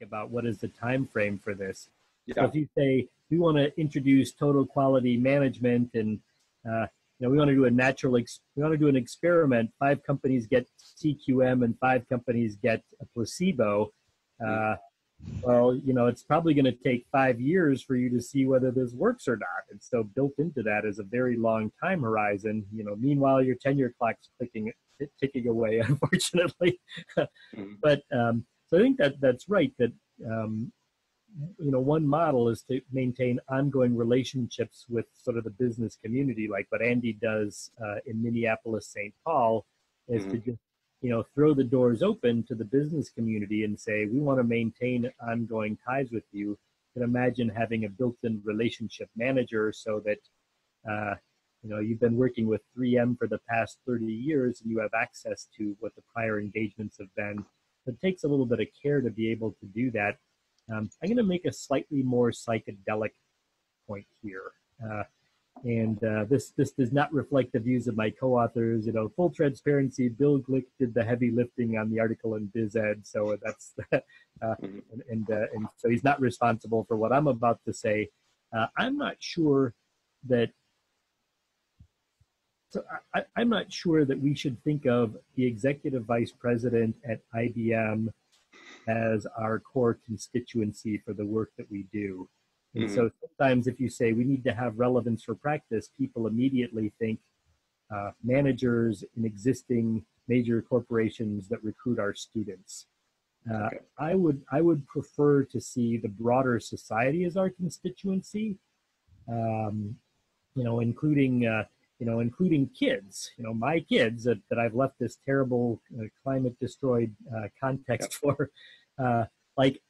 about what is the time frame for this. So Yeah. if you say we want to introduce total quality management and we want to do we want to do an experiment. 5 companies get CQM and 5 companies get a placebo. Well, it's probably going to take 5 years for you to see whether this works or not. And so built into that is a very long time horizon. Meanwhile, your tenure clock's ticking away, unfortunately. But so I think that's right. That one model is to maintain ongoing relationships with sort of the business community, like what Andy does in Minneapolis, St. Paul, is to just throw the doors open to the business community and say, we want to maintain ongoing ties with you. You can imagine having a built-in relationship manager so that, you've been working with 3M for the past 30 years and you have access to what the prior engagements have been. It takes a little bit of care to be able to do that. I'm going to make a slightly more psychedelic point here. This does not reflect the views of my co-authors. Full transparency, Bill Glick did the heavy lifting on the article in BizEd, so that's and so he's not responsible for what I'm about to say. I'm not sure that we should think of the executive vice president at IBM as our core constituency for the work that we do. And so sometimes if you say we need to have relevance for practice, people immediately think managers in existing major corporations that recruit our students. Okay. I would prefer to see the broader society as our constituency, including kids, my kids that I've left this terrible climate destroyed context for.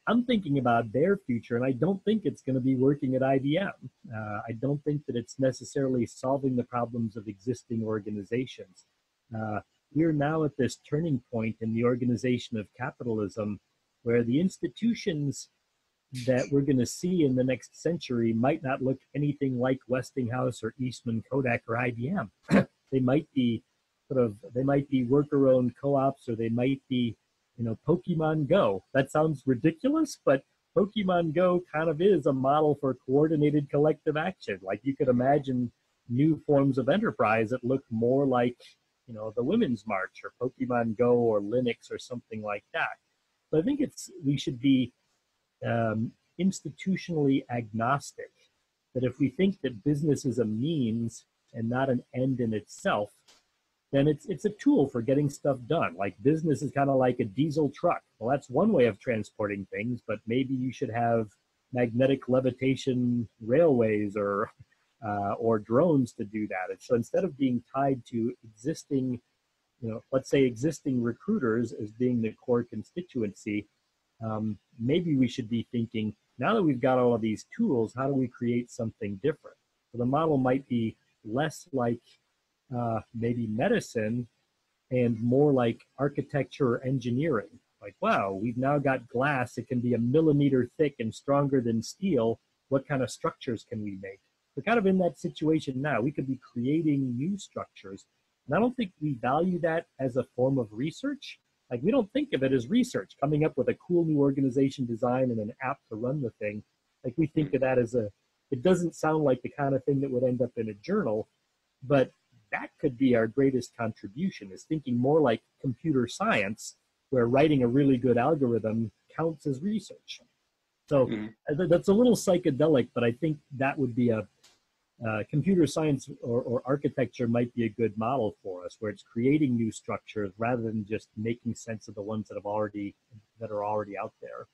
I'm thinking about their future, and I don't think it's going to be working at IBM. I don't think that it's necessarily solving the problems of existing organizations. We're now at this turning point in the organization of capitalism where the institutions that we're going to see in the next century might not look anything like Westinghouse or Eastman Kodak or IBM. They might be worker-owned co-ops, or they might be Pokemon Go. That sounds ridiculous, but Pokemon Go kind of is a model for coordinated collective action. Like, you could imagine new forms of enterprise that look more like, the Women's March or Pokemon Go or Linux or something like that. But I think we should be institutionally agnostic, that if we think that business is a means and not an end in itself, then it's a tool for getting stuff done. Like, business is kind of like a diesel truck. Well, that's one way of transporting things, but maybe you should have magnetic levitation railways or drones to do that. And so instead of being tied to existing, let's say existing recruiters as being the core constituency, maybe we should be thinking, now that we've got all of these tools, how do we create something different? So the model might be less like maybe medicine and more like architecture or engineering. Like, wow, we've now got glass. It can be 1 millimeter thick and stronger than steel. What kind of structures can we make? We're kind of in that situation now. We could be creating new structures. And I don't think we value that as a form of research. Like, we don't think of it as research, coming up with a cool new organization design and an app to run the thing. Like, we think of that as it doesn't sound like the kind of thing that would end up in a journal, but that could be our greatest contribution, is thinking more like computer science, where writing a really good algorithm counts as research. So that's a little psychedelic, but I think that would be computer science or architecture might be a good model for us, where it's creating new structures rather than just making sense of the ones that are already out there.